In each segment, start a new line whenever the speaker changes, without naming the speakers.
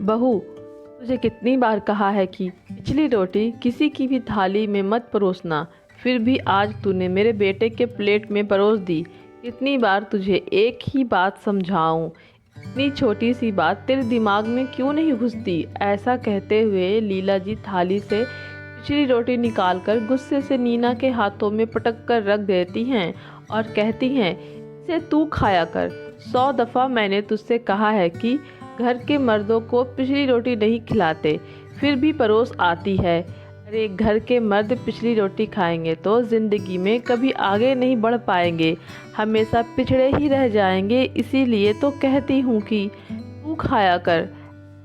बहू, तुझे कितनी बार कहा है कि पिछली रोटी किसी की भी थाली में मत परोसना, फिर भी आज तूने मेरे बेटे के प्लेट में परोस दी। कितनी बार तुझे एक ही बात समझाऊं, इतनी छोटी सी बात तेरे दिमाग में क्यों नहीं घुसती। ऐसा कहते हुए लीला जी थाली से पिछली रोटी निकालकर गुस्से से नीना के हाथों में पटक कर रख देती हैं और कहती हैं, इसे तू खाया कर। 100 दफ़ा मैंने तुझसे कहा है कि घर के मर्दों को पिछली रोटी नहीं खिलाते, फिर भी परोस आती है। अरे घर के मर्द पिछली रोटी खाएंगे तो ज़िंदगी में कभी आगे नहीं बढ़ पाएंगे, हमेशा पिछड़े ही रह जाएंगे। इसीलिए तो कहती हूँ कि तू खाया कर।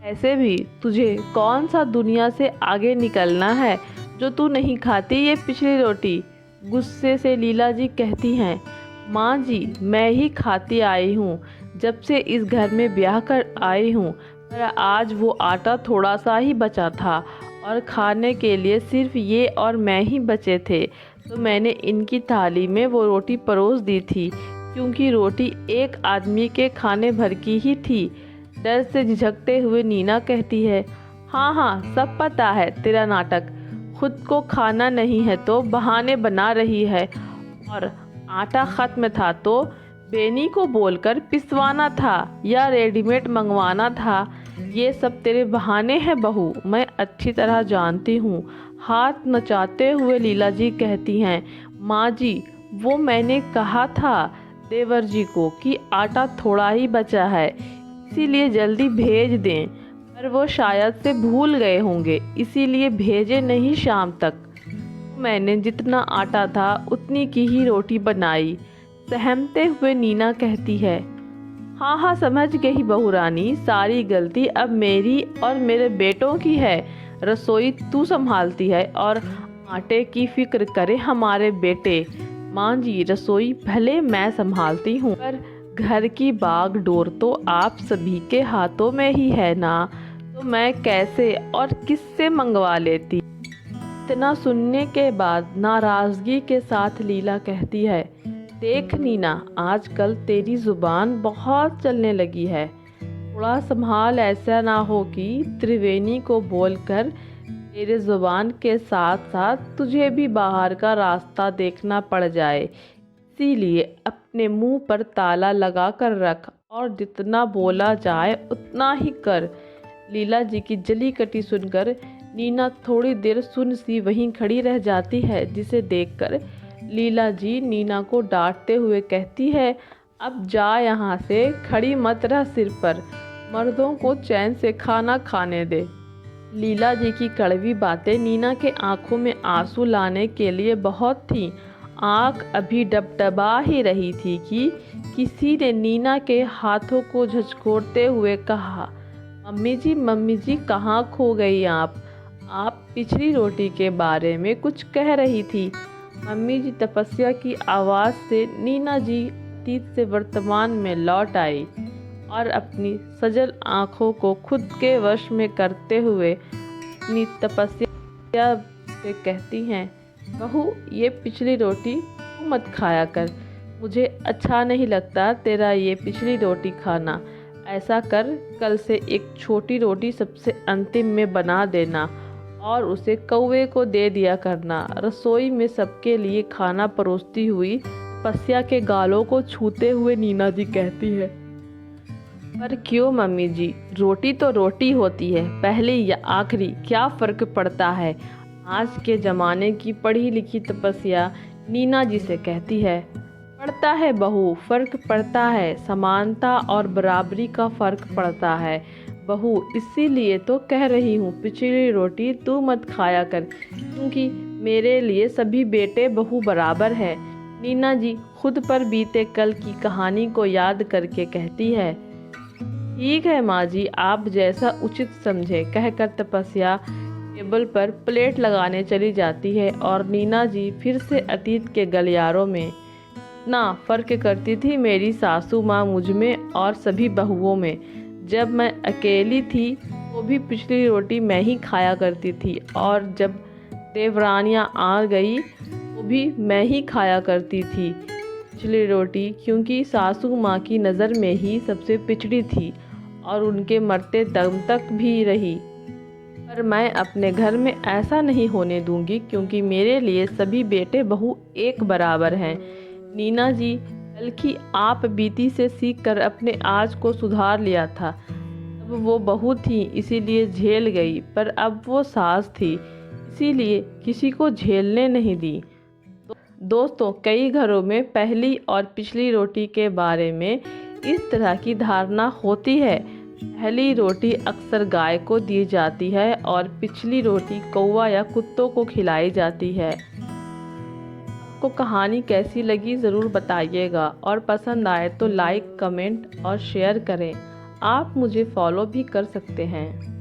ऐसे भी तुझे कौन सा दुनिया से आगे निकलना है जो तू नहीं खाती ये पिछली रोटी। गुस्से से लीला जी कहती हैं, माँ जी मैं ही खाती आई हूँ, जब से इस घर में ब्याह कर आई हूँ, पर आज वो आटा थोड़ा सा ही बचा था और खाने के लिए सिर्फ ये और मैं ही बचे थे, तो मैंने इनकी थाली में वो रोटी परोस दी थी, क्योंकि रोटी एक आदमी के खाने भर की ही थी। डर से झिझकते हुए नीना कहती है, हाँ हाँ सब पता है तेरा नाटक, खुद को खाना नहीं है तो बहाने बना रही है, और आटा ख़त्म था तो बेनी को बोलकर पिसवाना था या रेडीमेड मंगवाना था। ये सब तेरे बहाने हैं बहू, मैं अच्छी तरह जानती हूँ। हाथ नचाते हुए लीला जी कहती हैं, माँ जी वो मैंने कहा था देवर जी को कि आटा थोड़ा ही बचा है, इसीलिए जल्दी भेज दें, पर वो शायद से भूल गए होंगे, इसीलिए भेजे नहीं शाम तक। मैंने जितना आटा था उतनी की ही रोटी बनाई। सहमते हुए नीना कहती है, हाँ हाँ समझ गई बहू रानी, सारी गलती अब मेरी और मेरे बेटों की है। रसोई तू संभालती है और आटे की फिक्र करे हमारे बेटे। माँ जी रसोई भले मैं संभालती हूँ, पर घर की बाग डोर तो आप सभी के हाथों में ही है ना, तो मैं कैसे और किससे मंगवा लेती। इतना सुनने के बाद नाराज़गी के साथ लीला कहती है, देख नीना आजकल तेरी ज़ुबान बहुत चलने लगी है, थोड़ा संभाल, ऐसा ना हो कि त्रिवेणी को बोलकर तेरे ज़ुबान के साथ साथ तुझे भी बाहर का रास्ता देखना पड़ जाए। इसीलिए अपने मुंह पर ताला लगा कर रख और जितना बोला जाए उतना ही कर। लीला जी की जली कटी सुनकर नीना थोड़ी देर सुन सी वहीं खड़ी रह जाती है, जिसे देखकर लीला जी नीना को डांटते हुए कहती है, अब जा यहाँ से, खड़ी मत रह सिर पर, मर्दों को चैन से खाना खाने दे। लीला जी की कड़वी बातें नीना के आंखों में आंसू लाने के लिए बहुत थीं। आंख अभी डबडबा ही रही थी कि किसी ने नीना के हाथों को झंझोड़ते हुए कहा, मम्मी जी कहाँ खो गई आप पिछली रोटी के बारे में कुछ कह रही थी। मम्मी जी तपस्या की आवाज़ से नीना जी अतीत से वर्तमान में लौट आई और अपनी सजल आँखों को खुद के वश में करते हुए अपनी तपस्या से कहती हैं, बहू ये पिछली रोटी तू मत खाया कर, मुझे अच्छा नहीं लगता तेरा ये पिछली रोटी खाना। ऐसा कर, कल से एक छोटी रोटी सबसे अंतिम में बना देना और उसे कौवे को दे दिया करना। रसोई में सबके लिए खाना परोसती हुई तपस्या के गालों को छूते हुए नीना जी कहती है, पर क्यों मम्मी जी, रोटी तो रोटी होती है, पहली या आखिरी क्या फ़र्क पड़ता है। आज के ज़माने की पढ़ी लिखी तपस्या नीना जी से कहती है, पड़ता है बहू, फ़र्क पड़ता है, समानता और बराबरी का फ़र्क पड़ता है बहू, इसीलिए तो कह रही हूँ पिछली रोटी तू मत खाया कर, क्योंकि मेरे लिए सभी बेटे बहू बराबर है। नीना जी खुद पर बीते कल की कहानी को याद करके कहती है, ठीक है माँ जी, आप जैसा उचित समझे, कहकर तपस्या टेबल पर प्लेट लगाने चली जाती है और नीना जी फिर से अतीत के गलियारों में इतना फ़र्क करती थी मेरी सासू माँ मुझ में और सभी बहुओं में। जब मैं अकेली थी वो भी पिछली रोटी मैं ही खाया करती थी, और जब देवरानियाँ आ गई वो भी मैं ही खाया करती थी पिछली रोटी, क्योंकि सासू माँ की नज़र में ही सबसे पिछड़ी थी और उनके मरते दम तक भी रही। पर मैं अपने घर में ऐसा नहीं होने दूंगी, क्योंकि मेरे लिए सभी बेटे बहू एक बराबर हैं। नीना जी, कल की आप बीती से सीख कर अपने आज को सुधार लिया था। अब वो बहू थी इसीलिए झेल गई, पर अब वो सास थी इसीलिए किसी को झेलने नहीं दी। दोस्तों, कई घरों में पहली और पिछली रोटी के बारे में इस तरह की धारणा होती है। पहली रोटी अक्सर गाय को दी जाती है और पिछली रोटी कौवा या कुत्तों को खिलाई जाती है। आपको कहानी कैसी लगी ज़रूर बताइएगा, और पसंद आए तो लाइक, कमेंट और शेयर करें। आप मुझे फॉलो भी कर सकते हैं।